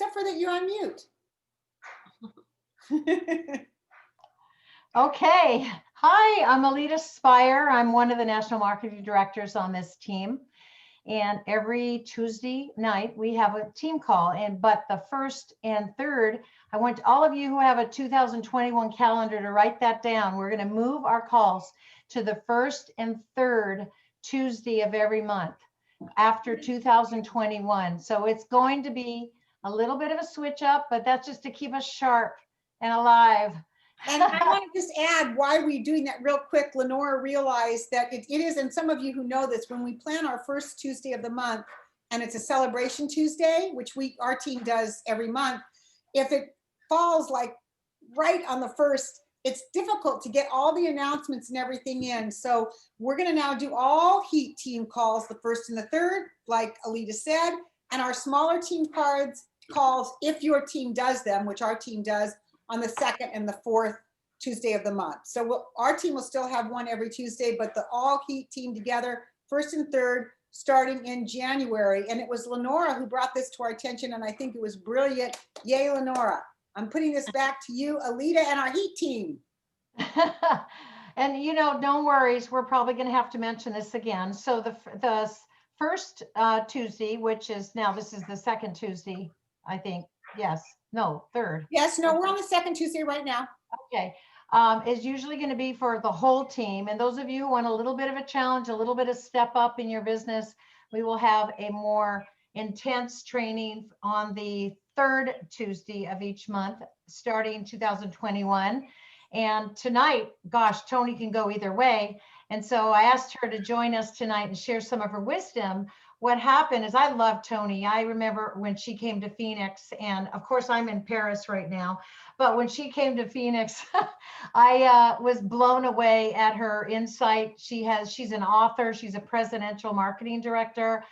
except for that you're on mute. Okay. Hi, I'm Alita Spire. I'm one of the national marketing directors on this team. And every Tuesday night we have a team call. But the first and third, I want all of you who have a 2021 calendar to write that down. We're going to move our calls to the first and third Tuesday of every month after 2021. So it's going to be a little bit of a switch up, but that's just to keep us sharp and alive. And I want to just add why we're doing that real quick. Lenora realized that it is, and some of you who know this, when we plan our first Tuesday of the month, and it's a celebration Tuesday, which our team does every month, if it falls like right on the first, it's difficult to get all the announcements and everything in. So we're going to now do all heat team calls the first and the third, like Alita said, and our smaller team calls, if your team does them, which our team does, on the second and the fourth Tuesday of the month. So our team will still have one every Tuesday, but the all heat team together, first and third, starting in January. And it was Lenora who brought this to our attention, and I think it was brilliant. Yay, Lenora. I'm putting this back to you, Alita, and our heat team. And no worries, we're probably going to have to mention this again. So the first Tuesday, which is now, this is the second Tuesday, I think. Yes. No, third. Yes, no, we're on the second Tuesday right now. Okay. Is usually going to be for the whole team. And those of you who want a little bit of a challenge, a little bit of step up in your business, we will have a more intense training on the third Tuesday of each month, starting 2021. And tonight, gosh, Toni can go either way. And so I asked her to join us tonight and share some of her wisdom. What happened is, I love Toni. I remember when she came to Phoenix, and of course I'm in Paris right now, but when she came to Phoenix, I was blown away at her insight. She's an author. She's a presidential marketing director.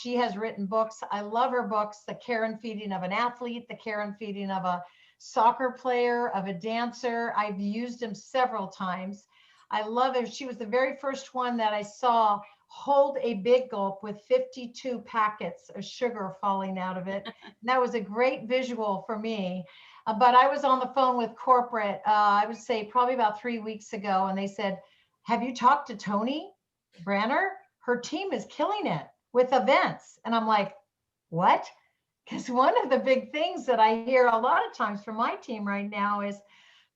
She has written books. I love her books, The Care and Feeding of an Athlete, The Care and Feeding of a Soccer Player, of a Dancer. I've used them several times. I love her. She was the very first one that I saw hold a big gulp with 52 packets of sugar falling out of it. That was a great visual for me. But I was on the phone with corporate, I would say probably about 3 weeks ago, and they said, have you talked to Toni Branner? Her team is killing it with events. And I'm like, what? Because one of the big things that I hear a lot of times from my team right now is,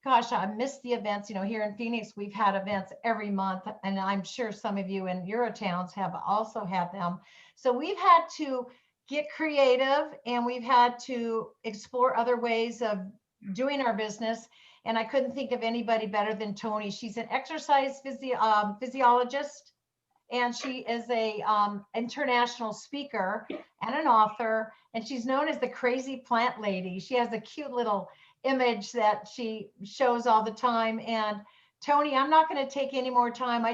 gosh, I missed the events. Here in Phoenix, we've had events every month, and I'm sure some of you in your towns have also had them. So we've had to get creative, and we've had to explore other ways of doing our business. And I couldn't think of anybody better than Toni. She's an exercise physiologist, and she is a international speaker and an author, and she's known as the crazy plant lady. She has a cute little image that she shows all the time. And Toni, I'm not going to take any more time.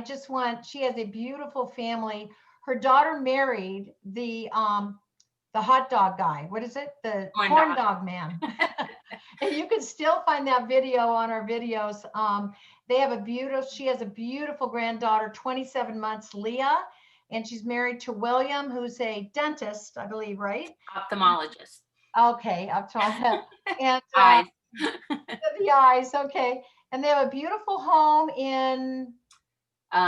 She has a beautiful family. Her daughter married the hot dog guy. What is it? The corn dog man. And you can still find that video on our videos. She has a beautiful granddaughter, 27 months, Leah, and she's married to William, who's a dentist, I believe, right? Ophthalmologist. Okay, ophthalmologist. And eyes. the eyes, okay. And they have a beautiful home in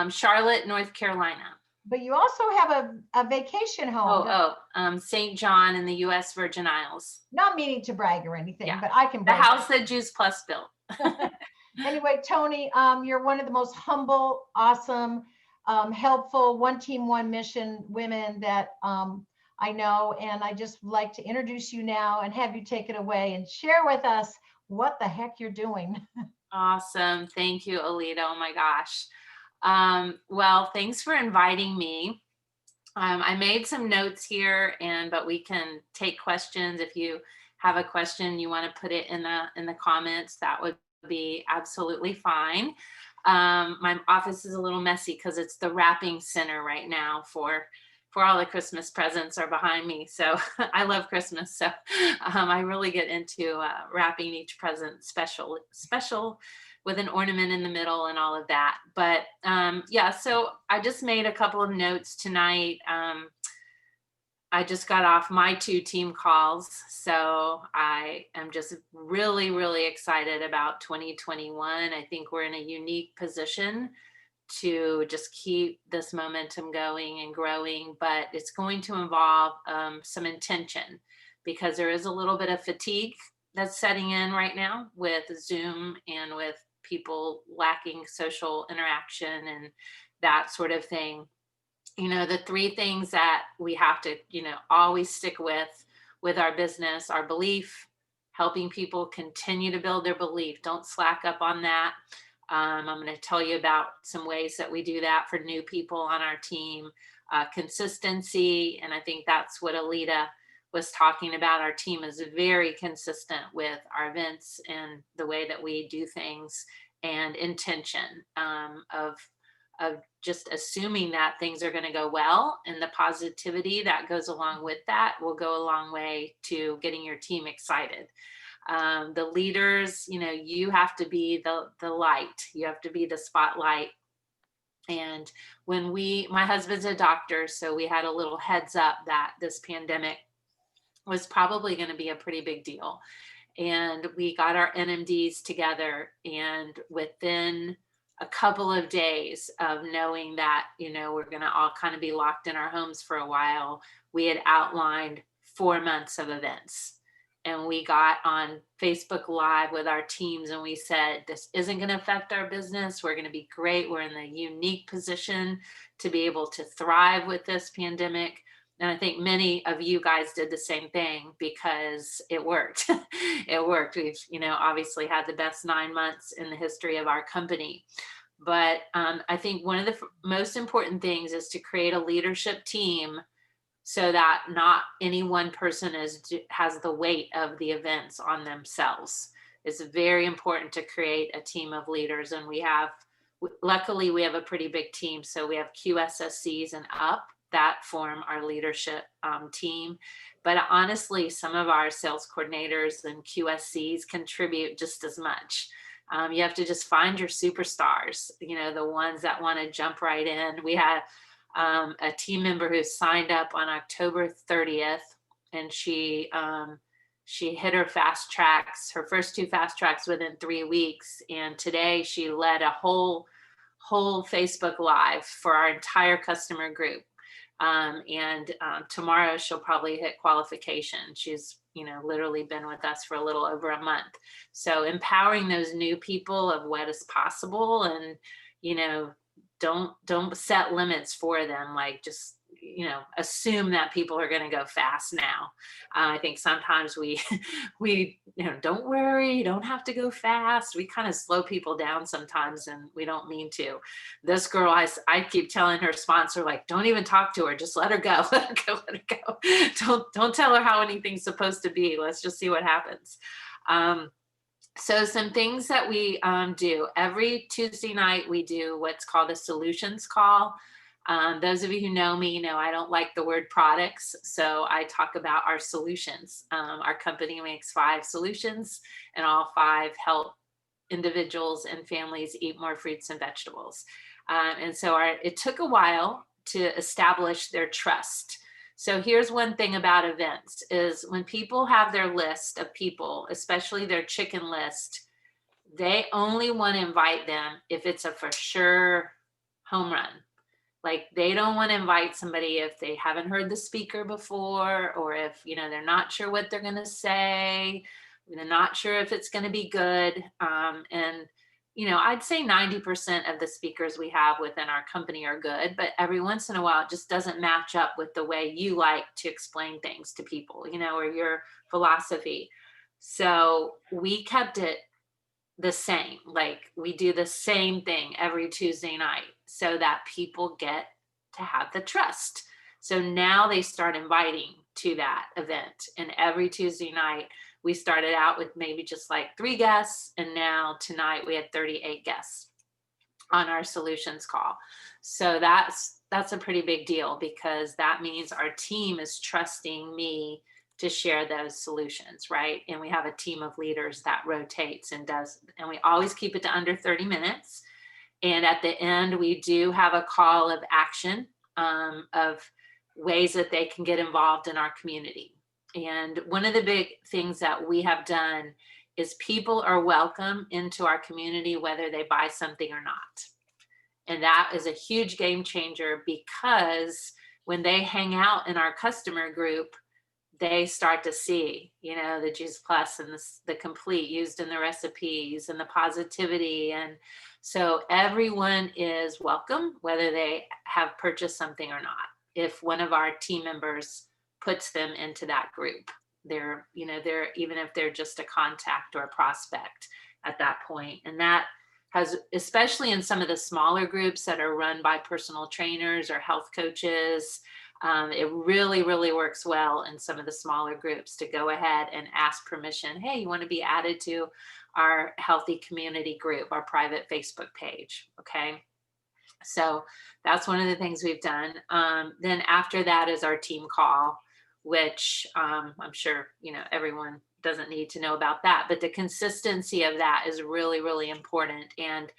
Charlotte, North Carolina. But you also have a vacation home. St. John in the U.S. Virgin Isles. Not meaning to brag or anything, yeah. But I can brag. The house that Juice Plus built. Anyway, Toni, you're one of the most humble, awesome, helpful, one team, one mission women that I know. And I just like to introduce you now and have you take it away and share with us what the heck you're doing. Awesome. Thank you, Alita. Oh my gosh. Well, thanks for inviting me. I made some notes here, but we can take questions. If you have a question, you want to put it in the comments, that would be absolutely fine. My office is a little messy because it's the wrapping center right now for all the Christmas presents are behind me. So I love Christmas. So I really get into wrapping each present special with an ornament in the middle and all of that. But yeah, so I just made a couple of notes tonight. I just got off my 2 team calls, so I am just really, really excited about 2021. I think we're in a unique position to just keep this momentum going and growing, but it's going to involve some intention, because there is a little bit of fatigue that's setting in right now with Zoom and with people lacking social interaction and that sort of thing. The 3 things that we have to, always stick with our business: our belief, helping people continue to build their belief. Don't slack up on that. I'm going to tell you about some ways that we do that for new people on our team. Consistency, and I think that's what Alita was talking about. Our team is very consistent with our events and the way that we do things, and intention of just assuming that things are going to go well, and the positivity that goes along with that will go a long way to getting your team excited. The leaders, you have to be the light, you have to be the spotlight. And my husband's a doctor, so we had a little heads up that this pandemic was probably going to be a pretty big deal. And we got our NMDs together, and within a couple of days of knowing that, we're going to all kind of be locked in our homes for a while, we had outlined 4 months of events. And we got on Facebook Live with our teams, and we said, this isn't going to affect our business. We're going to be great. We're in the unique position to be able to thrive with this pandemic. And I think many of you guys did the same thing, because it worked. It worked. We've, obviously had the best 9 months in the history of our company. But I think one of the most important things is to create a leadership team, so that not any one person has the weight of the events on themselves. It's very important to create a team of leaders. And luckily we have a pretty big team. So we have QSSCs and up that form our leadership team. But honestly, some of our sales coordinators and QSCs contribute just as much. You have to just find your superstars, the ones that want to jump right in. We had a team member who signed up on October 30th, and she hit her her first 2 fast tracks within 3 weeks. And today she led a whole Facebook Live for our entire customer group. Tomorrow she'll probably hit qualification. She's, literally been with us for a little over a month. So empowering those new people of what is possible, and, don't set limits for them. Like, just, assume that people are going to go fast now. I think sometimes we, don't worry, you don't have to go fast. We kind of slow people down sometimes, and we don't mean to. This girl, I keep telling her sponsor, like, don't even talk to her. Just let her go. Let her go. Let her go. Don't tell her how anything's supposed to be. Let's just see what happens. So some things that we do every Tuesday night, we do what's called a solutions call. Those of you who know me know I don't like the word products, so I talk about our solutions. Our company makes 5 solutions, and all 5 help individuals and families eat more fruits and vegetables. And so it took a while to establish their trust. So here's one thing about events is when people have their list of people, especially their chicken list, they only want to invite them if it's a for sure home run. Like, they don't want to invite somebody if they haven't heard the speaker before, or if, they're not sure what they're going to say, they're not sure if it's going to be good. And I'd say 90% of the speakers we have within our company are good, but every once in a while it just doesn't match up with the way you like to explain things to people, or your philosophy. So we kept it the same. Like, we do the same thing every Tuesday night so that people get to have the trust. So now they start inviting to that event. And every Tuesday night, we started out with maybe just like 3 guests. And now tonight we had 38 guests on our solutions call. So that's a pretty big deal, because that means our team is trusting me to share those solutions, right? And we have a team of leaders that rotates and we always keep it to under 30 minutes. And at the end, we do have a call of action of ways that they can get involved in our community. And one of the big things that we have done is people are welcome into our community, whether they buy something or not. And that is a huge game changer, because when they hang out in our customer group, they start to see, the Juice Plus and the complete used in the recipes and the positivity. And so everyone is welcome, whether they have purchased something or not. If one of our team members puts them into that group, they're even if they're just a contact or a prospect at that point. And that has, especially in some of the smaller groups that are run by personal trainers or health coaches, it really, really works well in some of the smaller groups to go ahead and ask permission. Hey, you want to be added to our healthy community group, our private Facebook page. Okay. So that's one of the things we've done. Then after that is our team call, which I'm sure, everyone doesn't need to know about that, but the consistency of that is really, really important. And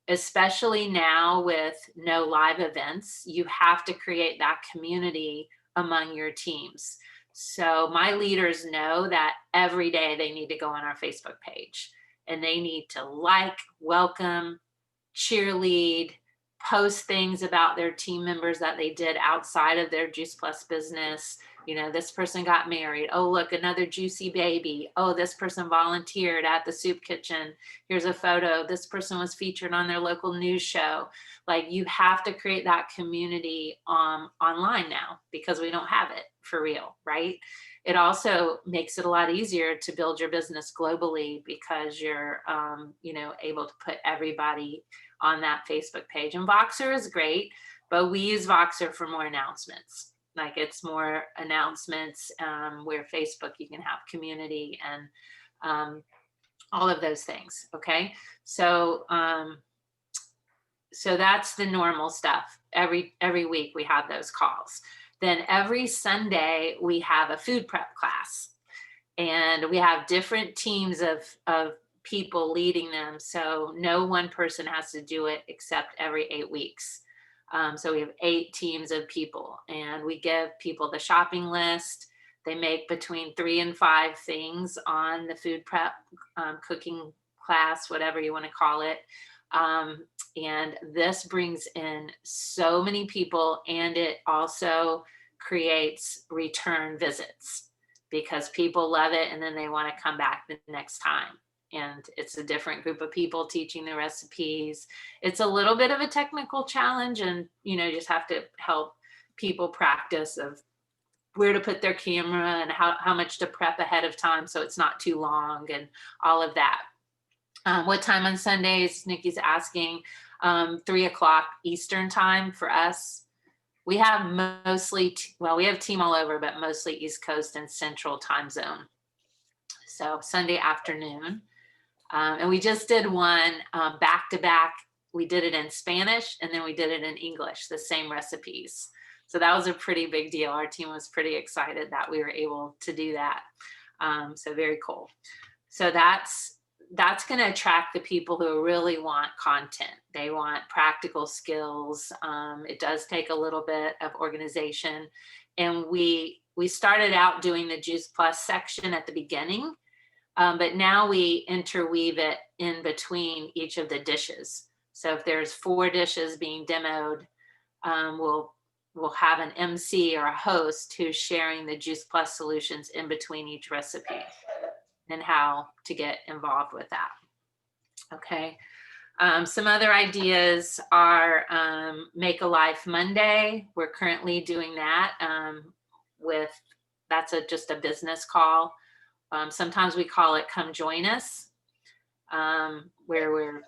especially now with no live events, you have to create that community among your teams. So my leaders know that every day they need to go on our Facebook page, and they need to like, welcome, cheerlead, post things about their team members that they did outside of their Juice Plus business. This person got married. Oh, look, another juicy baby. Oh, this person volunteered at the soup kitchen. Here's a photo. This person was featured on their local news show. Like, you have to create that community online now, because we don't have it for real, right? It also makes it a lot easier to build your business globally, because you're, able to put everybody on that Facebook page. And Voxer is great, but we use Voxer for more announcements. Like, it's more announcements, where Facebook, you can have community and all of those things. Okay. So, so that's the normal stuff. Every week we have those calls. Then every Sunday we have a food prep class, and we have different teams of people leading them. So no one person has to do it except every 8 weeks. So we have 8 teams of people, and we give people the shopping list. They make between 3 and 5 things on the food prep cooking class, whatever you want to call it. And this brings in so many people, and it also creates return visits, because people love it and then they want to come back the next time. And it's a different group of people teaching the recipes. It's a little bit of a technical challenge, and just have to help people practice of where to put their camera and how much to prep ahead of time so it's not too long, and all of that. What time on Sundays? Nikki's asking. 3:00 Eastern time for us. We have mostly, we have team all over, but mostly East Coast and Central time zone. So Sunday afternoon. And we just did one back to back. We did it in Spanish, and then we did it in English, the same recipes. So that was a pretty big deal. Our team was pretty excited that we were able to do that. So very cool. So that's going to attract the people who really want content. They want practical skills. It does take a little bit of organization. And we started out doing the Juice Plus section at the beginning, but now we interweave it in between each of the dishes. So if there's 4 dishes being demoed, we'll have an MC or a host who's sharing the Juice Plus solutions in between each recipe and how to get involved with that. Okay. Some other ideas are Make a Life Monday. We're currently doing that that's just a business call. Sometimes we call it Come Join Us, where we're,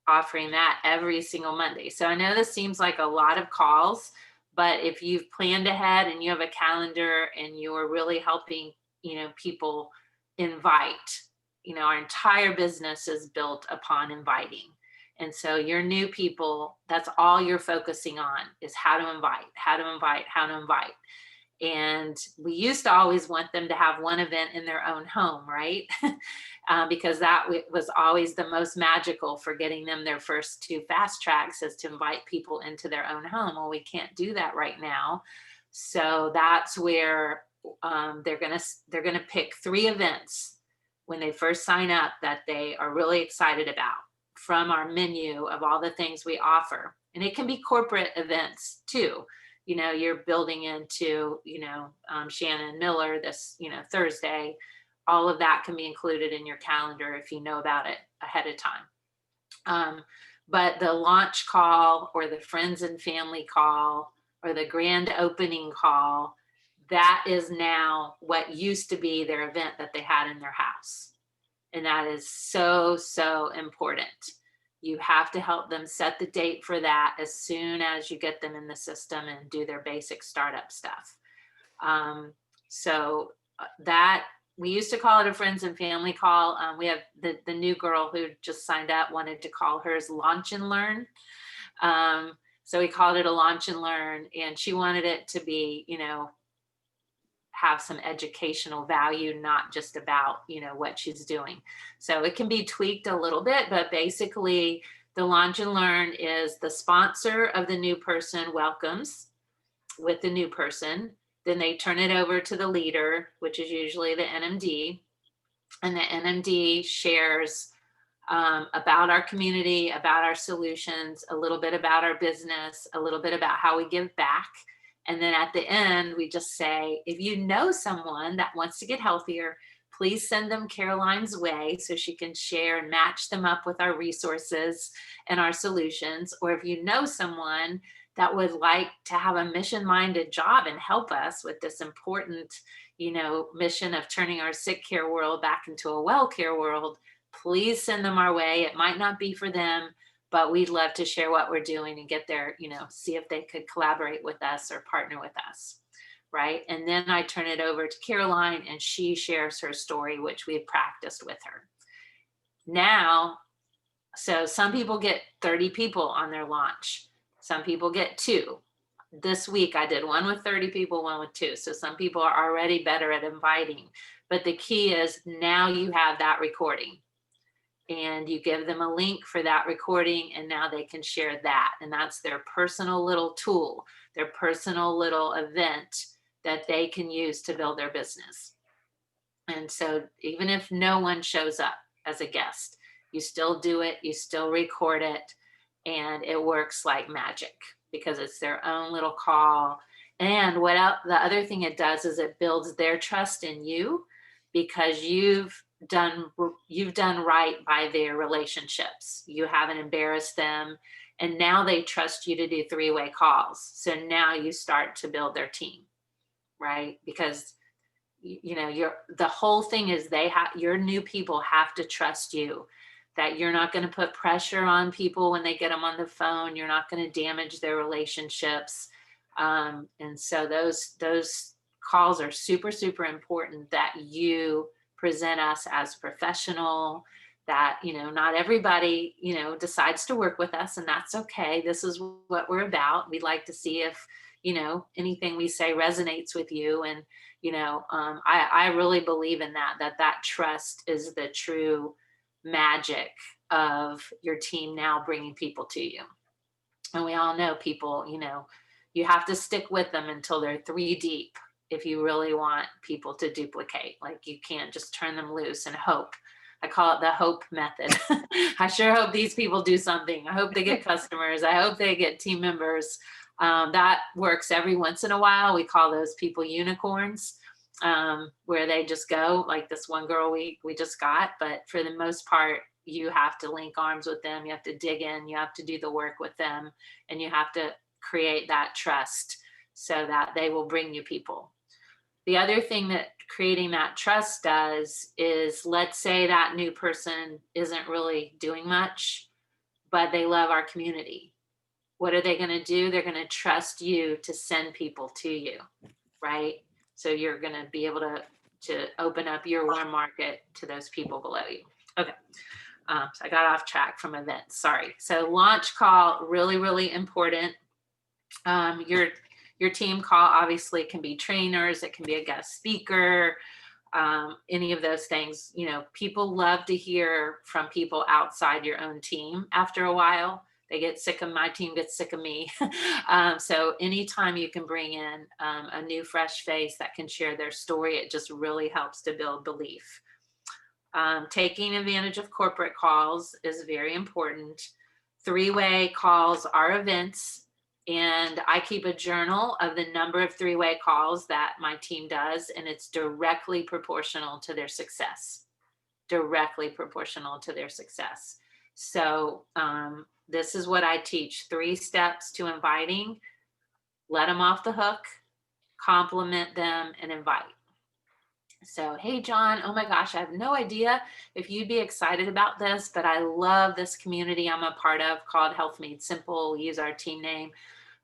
offering that every single Monday. So I know this seems like a lot of calls, but if you've planned ahead and you have a calendar and you're really helping, people invite, our entire business is built upon inviting. And so your new people, that's all you're focusing on, is how to invite. And we used to always want them to have one event in their own home, right? Because that was always the most magical for getting them their first 2 fast tracks, is to invite people into their own home. Well, we can't do that right now. So that's where they're gonna pick 3 events when they first sign up that they are really excited about from our menu of all the things we offer. And it can be corporate events too. You know, you're building into, Shannon Miller this, Thursday. All of that can be included in your calendar if you know about it ahead of time. But the launch call or the friends and family call or the grand opening call, that is now what used to be their event that they had in their house. And that is so, so important. You have to help them set the date for that as soon as you get them in the system and do their basic startup stuff. So that we used to call it a friends and family call. We have the new girl who just signed up wanted to call hers launch and learn. So we called it a launch and learn, and she wanted it to be, have some educational value, not just about, what she's doing. So it can be tweaked a little bit, but basically the launch and learn is the sponsor of the new person welcomes with the new person. Then they turn it over to the leader, which is usually the NMD. And the NMD shares about our community, about our solutions, a little bit about our business, a little bit about how we give back. And then at the end, we just say, if you know someone that wants to get healthier, please send them Caroline's way so she can share and match them up with our resources and our solutions. Or if you know someone that would like to have a mission-minded job and help us with this important, mission of turning our sick care world back into a well care world, please send them our way. It might not be for them, but we'd love to share what we're doing and get there, see if they could collaborate with us or partner with us, right? And then I turn it over to Caroline and she shares her story, which we've practiced with her. Now, so some people get 30 people on their launch. Some people get 2. This week I did one with 30 people, one with 2. So some people are already better at inviting. But the key is now you have that recording and you give them a link for that recording and now they can share that. And that's their personal little tool, their personal little event that they can use to build their business. And so even if no one shows up as a guest, you still do it, you still record it, and it works like magic because it's their own little call. And the other thing it does is it builds their trust in you because you've done right by their relationships. You haven't embarrassed them. And now they trust you to do 3-way calls. So now you start to build their team, right? Because the whole thing is your new people have to trust you, that you're not going to put pressure on people when they get them on the phone. You're not going to damage their relationships. And so those calls are super, super important, that you present us as professional, that, not everybody, decides to work with us, and that's okay. This is what we're about. We'd like to see if, anything we say resonates with you. And, I really believe in that trust is the true magic of your team now bringing people to you. And we all know people, you have to stick with them until they're 3 deep if you really want people to duplicate. Like, you can't just turn them loose and hope. I call it the hope method. I sure hope these people do something. I hope they get customers. I hope they get team members. That works every once in a while. We call those people unicorns, where they just go, like this one girl we just got. But for the most part, you have to link arms with them. You have to dig in. You have to do the work with them. And you have to create that trust so that they will bring you people. The other thing that creating that trust does is, let's say that new person isn't really doing much, but they love our community. What are they going to do? They're going to trust you to send people to you, right? So you're going to be able to open up your warm market to those people below you. Okay. So I got off track from events. Sorry. So launch call, really, really important. Your team call obviously can be trainers. It can be a guest speaker, any of those things. People love to hear from people outside your own team after a while. they get sick of my team, gets sick of me. So anytime you can bring in a new fresh face that can share their story, it just really helps to build belief. Taking advantage of corporate calls is very important. Three-way calls are events, and I keep a journal of the number of three-way calls that my team does, and it's directly proportional to their success. Directly proportional to their success. So this is what I teach: 3 steps to inviting. Let them off the hook, compliment them, and invite. So, hey, John, oh my gosh, I have no idea if you'd be excited about this, but I love this community I'm a part of called Health Made Simple. We use our team name.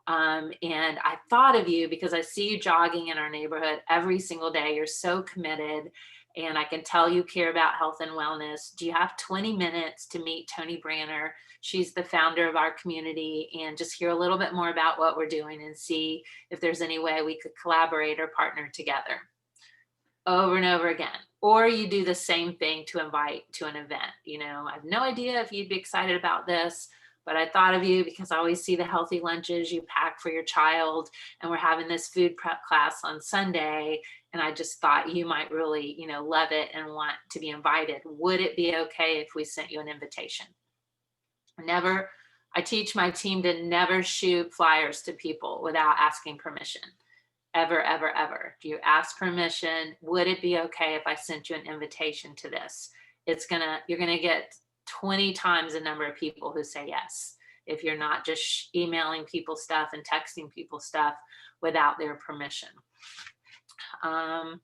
And I thought of you because I see you jogging in our neighborhood every single day. You're so committed, and I can tell you care about health and wellness. Do you have 20 minutes to meet Toni Branner? She's the founder of our community, and just hear a little bit more about what we're doing and see if there's any way we could collaborate or partner together. Over and over again. Or you do the same thing to invite to an event. You know, I have no idea if you'd be excited about this, but I thought of you because I always see the healthy lunches you pack for your child, and we're having this food prep class on Sunday, and I just thought you might really, you know, love it and want to be invited. Would it be okay if we sent you an invitation? I teach my team to never shoot flyers to people without asking permission. Ever, ever, ever. Do you ask permission? Would it be okay if I sent you an invitation to this? You're gonna get 20 times the number of people who say yes, if you're not just emailing people stuff and texting people stuff without their permission. Let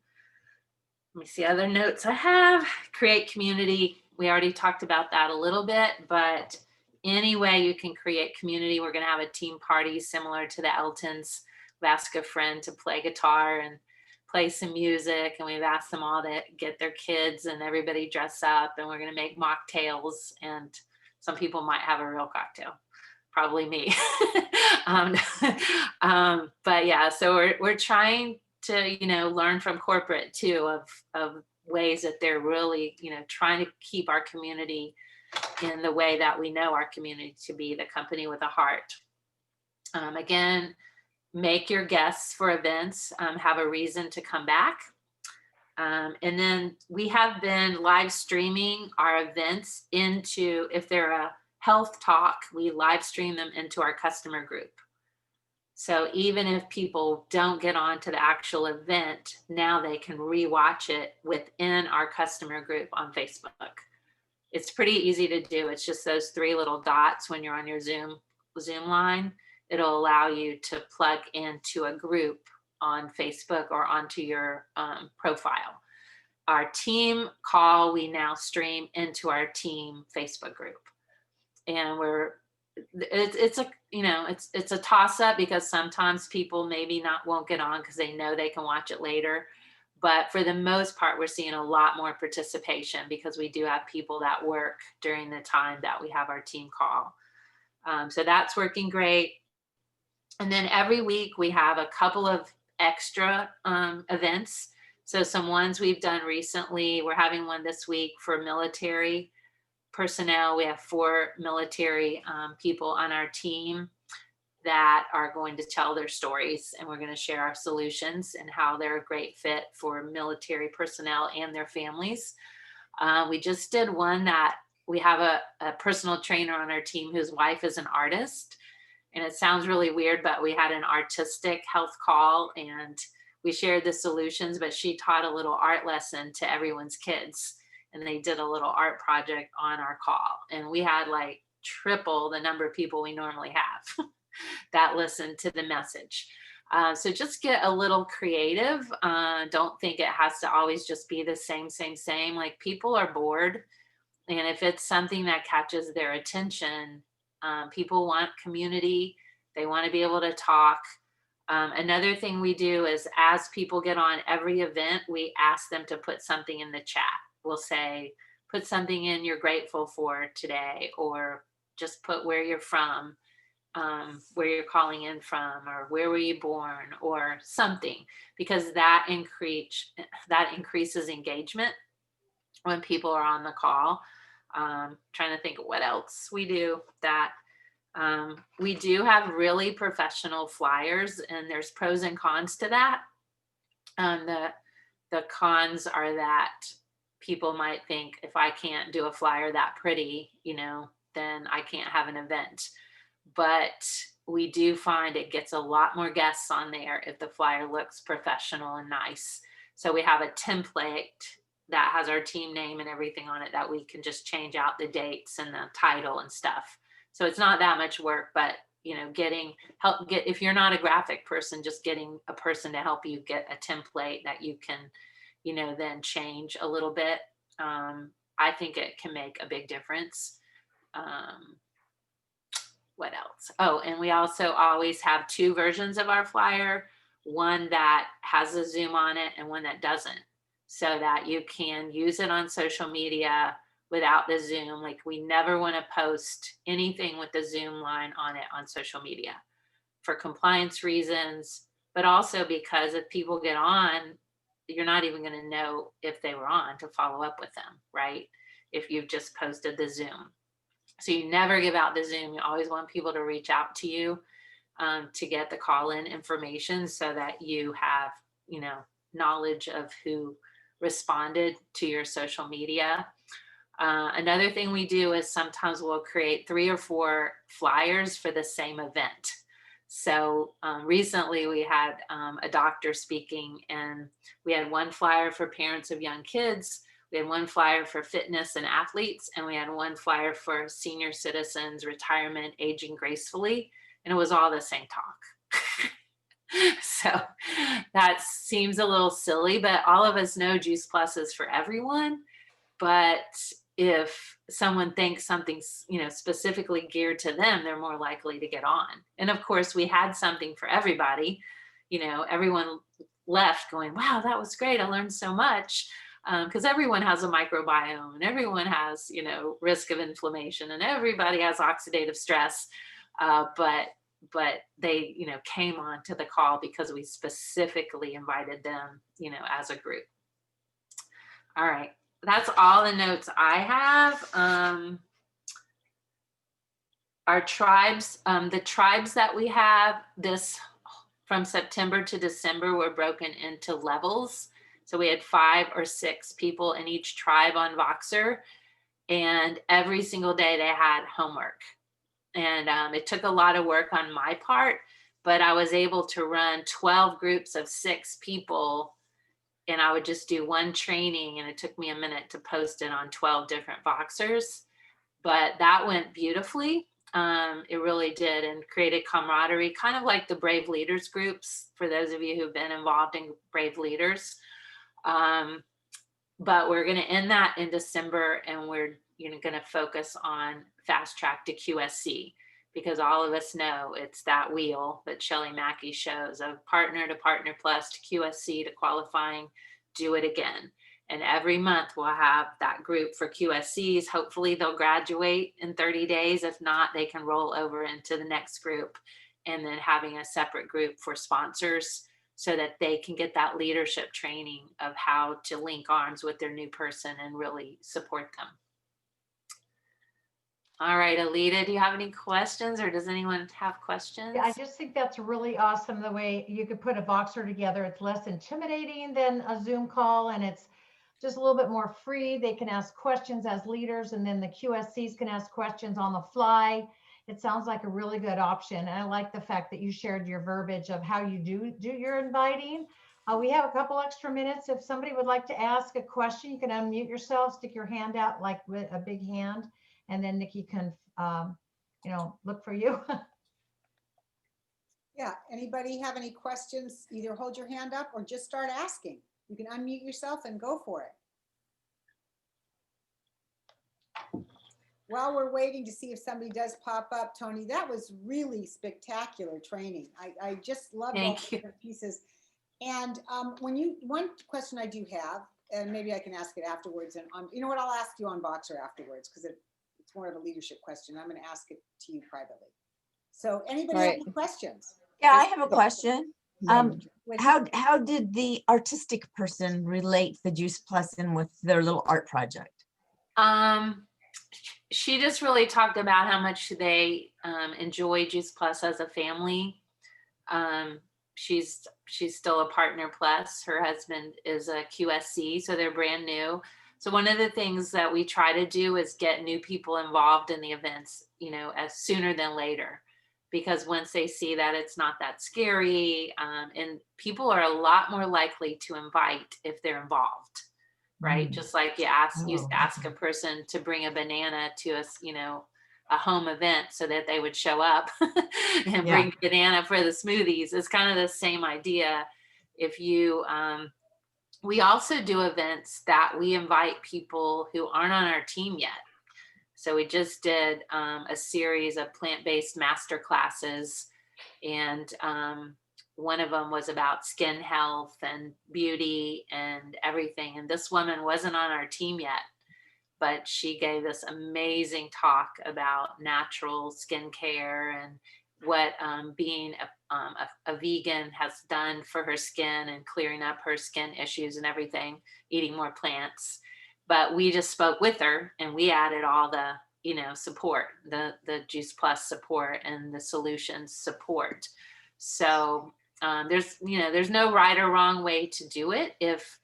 me see other notes I have. Create community. We already talked about that a little bit, but any way you can create community. We're gonna have a team party similar to the Eltons. We've asked a friend to play guitar and play some music, and we've asked them all to get their kids and everybody dress up, and we're going to make mocktails, and some people might have a real cocktail, probably me. But yeah, so we're trying to, you know, learn from corporate too, of ways that they're really, you know, trying to keep our community in the way that we know our community to be, the company with a heart. Again, make your guests for events have a reason to come back. And then we have been live streaming our events into, if they're a health talk, we live stream them into our customer group. So even if people don't get on to the actual event, now they can rewatch it within our customer group on Facebook. It's pretty easy to do. It's just those 3 little dots when you're on your Zoom line. It'll allow you to plug into a group on Facebook or onto your profile. Our team call, we now stream into our team Facebook group. And it's a toss up because sometimes people maybe won't get on because they know they can watch it later. But for the most part, we're seeing a lot more participation because we do have people that work during the time that we have our team call. So that's working great. And then every week we have a couple of extra events. So some ones we've done recently, we're having one this week for military personnel. We have 4 military people on our team that are going to tell their stories, and we're going to share our solutions and how they're a great fit for military personnel and their families. We just did one that we have a personal trainer on our team whose wife is an artist. And it sounds really weird, but we had an artistic health call and we shared the solutions, but she taught a little art lesson to everyone's kids. And they did a little art project on our call. And we had like triple the number of people we normally have that listened to the message. So just get a little creative. Don't think it has to always just be the same. Like, people are bored. And if it's something that catches their attention, people want community. They want to be able to talk. Another thing we do is, as people get on every event, we ask them to put something in the chat. We'll say, put something in you're grateful for today, or just put where you're from, where you're calling in from, or where were you born, or something, because that increases engagement when people are on the call. Trying to think of what else we do that We do have really professional flyers, and there's pros and cons to that. The cons are that people might think, if I can't do a flyer that pretty, then I can't have an event. But we do find it gets a lot more guests on there if the flyer looks professional and nice. So we have a template that has our team name and everything on it that we can just change out the dates and the title and stuff. So it's not that much work, but if you're not a graphic person, just getting a person to help you get a template that you can, then change a little bit. I think it can make a big difference. What else? Oh, and we also always have 2 versions of our flyer, one that has a Zoom on it and one that doesn't, so that you can use it on social media without the Zoom. Like, we never want to post anything with the Zoom line on it on social media for compliance reasons, but also because if people get on, you're not even going to know if they were on to follow up with them, right? If you've just posted the Zoom. So you never give out the Zoom. You always want people to reach out to you to get the call-in information so that you have, knowledge of who responded to your social media. Another thing we do is sometimes we'll create 3 or 4 flyers for the same event. So recently we had a doctor speaking, and we had one flyer for parents of young kids. We had one flyer for fitness and athletes, and we had one flyer for senior citizens, retirement, aging gracefully, and it was all the same talk. So that seems a little silly, but all of us know Juice Plus is for everyone. But if someone thinks something's, specifically geared to them, they're more likely to get on. And of course, we had something for everybody. Everyone left going, wow, that was great. I learned so much. Because everyone has a microbiome, and everyone has, risk of inflammation, and everybody has oxidative stress. But they, came on to the call because we specifically invited them, as a group. All right. That's all the notes I have. Our tribes, the tribes that we have from September to December were broken into levels. So we had 5 or 6 people in each tribe on Voxer, and every single day they had homework. And it took a lot of work on my part, but I was able to run 12 groups of 6 people, and I would just do one training, and it took me a minute to post it on 12 different Voxers. But that went beautifully. It really did, and created camaraderie, kind of like the Brave Leaders groups, for those of you who've been involved in Brave Leaders. But we're going to end that in December, and we're going to focus on fast track to QSC, because all of us know it's that wheel that Shelley Mackey shows of partner to partner plus to QSC to qualifying, do it again. And every month we'll have that group for QSCs. Hopefully they'll graduate in 30 days. If not, they can roll over into the next group, and then having a separate group for sponsors so that they can get that leadership training of how to link arms with their new person and really support them. All right, Alita, do you have any questions, or does anyone have questions? I just think that's really awesome, the way you could put a Voxer together. It's less intimidating than a Zoom call, and it's just a little bit more free. They can ask questions as leaders, and then the QSCs can ask questions on the fly. It sounds like a really good option. And I like the fact that you shared your verbiage of how you do your inviting. We have a couple extra minutes. If somebody would like to ask a question, you can unmute yourself, stick your hand out like with a big hand, and then Nikki can, look for you. Yeah, anybody have any questions? Either hold your hand up or just start asking. You can unmute yourself and go for it. While we're waiting to see if somebody does pop up, Toni, that was really spectacular training. I just love all the different pieces. And one question I do have, and maybe I can ask it afterwards, and you know what, I'll ask you on Voxer afterwards, because it's more of a leadership question. I'm going to ask it to you privately. So anybody have any questions? Yeah, I have a question. How did the artistic person relate the Juice Plus in with their little art project? she just really talked about how much they enjoy Juice Plus as a family. She's still a partner plus. Her husband is a QSC, so they're brand new. So one of the things that we try to do is get new people involved in the events, you know, as sooner than later, because once they see that it's not that scary, and people are a lot more likely to invite if they're involved, right? Just like used to ask a person to bring a banana to us, you know, a home event so that they would show up and bring banana for the smoothies. It's kind of the same idea. If you, we also do events that we invite people who aren't on our team yet. So we just did a series of plant-based master classes, and one of them was about skin health and beauty and everything. And this woman wasn't on our team yet, but she gave this amazing talk about natural skincare and what being a vegan has done for her skin and clearing up her skin issues and everything, eating more plants. But we just spoke with her and we added all the, you know, support, the Juice Plus support and the solutions support. So there's no right or wrong way to do it. If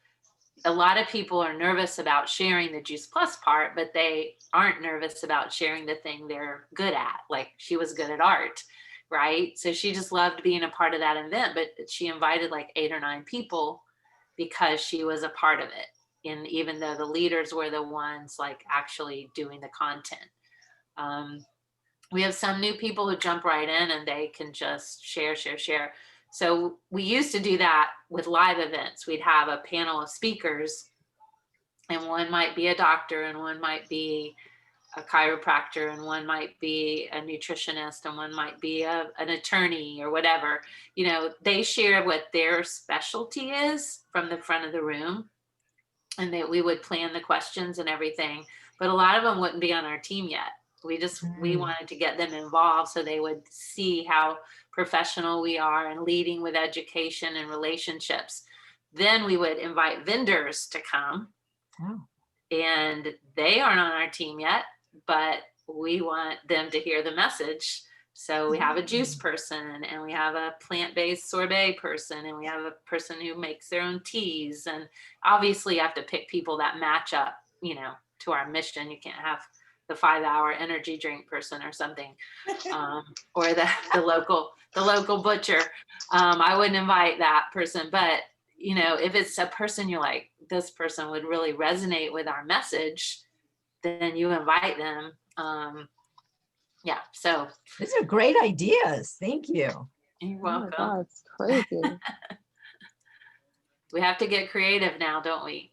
a lot of people are nervous about sharing the Juice Plus part, but they aren't nervous about sharing the thing they're good at. Like she was good at art, right? So she just loved being a part of that event, but she invited like 8 or 9 people because she was a part of it. And even though the leaders were the ones like actually doing the content. We have some new people who jump right in and they can just share. So we used to do that with live events. We'd have a panel of speakers, and one might be a doctor, and one might be a chiropractor, and one might be a nutritionist, and one might be an attorney or whatever. You know, they share what their specialty is from the front of the room, and we would plan the questions and everything. But a lot of them wouldn't be on our team yet. We wanted to get them involved so they would see how professional we are and leading with education and relationships. Then we would invite vendors to come, and they aren't on our team yet, but we want them to hear the message. So we have a juice person, and we have a plant-based sorbet person, and we have a person who makes their own teas. And obviously you have to pick people that match up, you know, to our mission. You can't have the 5-hour energy drink person or something, or the local butcher. I wouldn't invite that person, but you know, if it's a person you're like, this person would really resonate with our message, then you invite them. Yeah, so These are great ideas. Thank you. You're welcome. Oh my God, it's crazy. We have to get creative now, don't we?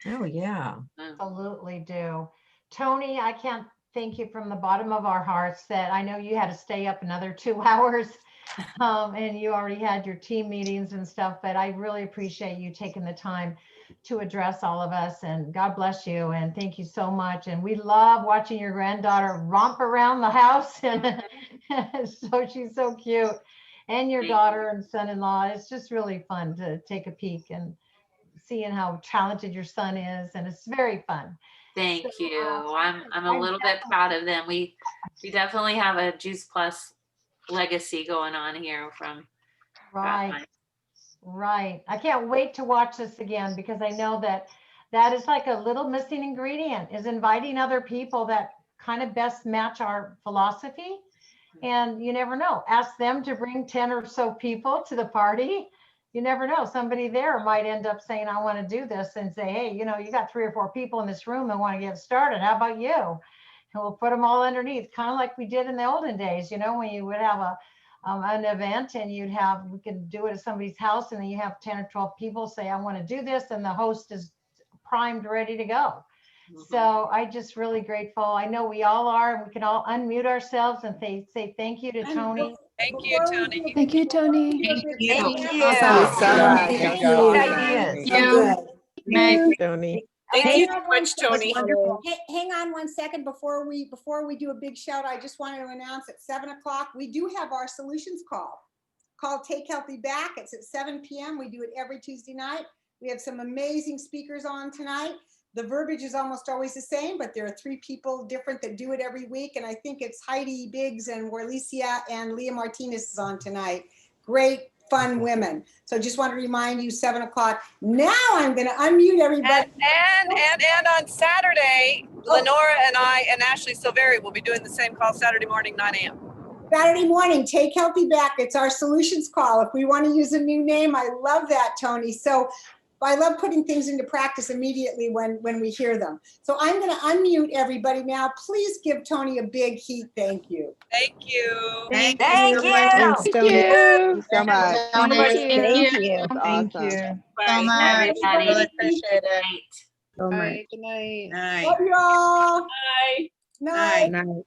Oh yeah. Absolutely do. Toni, I can't thank you from the bottom of our hearts that I know you had to stay up another 2 hours and you already had your team meetings and stuff, but I really appreciate you taking the time to address all of us, and God bless you and thank you so much. And we love watching your granddaughter romp around the house and so she's so cute, and your daughter and son-in-law. It's just really fun to take a peek and seeing how talented your son is, and it's very fun. Thank you. I'm a little bit proud of them. We definitely have a Juice Plus legacy going on here from Right. I can't wait to watch this again, because I know that is like a little missing ingredient, is inviting other people that kind of best match our philosophy. And you never know, ask them to bring 10 or so people to the party. You never know, somebody there might end up saying, I want to do this, and say, hey, you know, you got 3 or 4 people in this room that want to get started. How about you? And we'll put them all underneath, kind of like we did in the olden days, you know, when you would have an event and we could do it at somebody's house, and then you have 10 or 12 people say, I want to do this, and the host is primed, ready to go. So I just really grateful. I know we all are, and we can all unmute ourselves and say thank you to Toni. Thank you, Toni. Thank you, Toni. Thank you. Awesome. Thank Thank you. you. Ideas. Toni. Hang Thank you on so much, Toni. Hang on one second before we do a big shout. I just wanted to announce at 7 o'clock, we do have our solutions call called Take Healthy Back. It's at 7 p.m. We do it every Tuesday night. We have some amazing speakers on tonight. The verbiage is almost always the same, but there are 3 people different that do it every week. And I think it's Heidi Biggs and Warlicia and Leah Martinez is on tonight. Great, fun women. So just want to remind you, 7 o'clock. Now I'm going to unmute everybody. And on Saturday, Lenora and I and Ashley Silveri will be doing the same call Saturday morning, 9 a.m. Saturday morning, Take Healthy Back. It's our solutions call. If we want to use a new name, I love that, Toni. So I love putting things into practice immediately when we hear them. So I'm going to unmute everybody now. Please give Toni a big heat thank you. Thank you. Thank you. Thanks, Toni. Thank you so much. Thank you. That's Thank awesome. you. Bye, everybody. Really appreciate it. Night. So much. Bye. Good night. Love you all. Bye. Night. Night.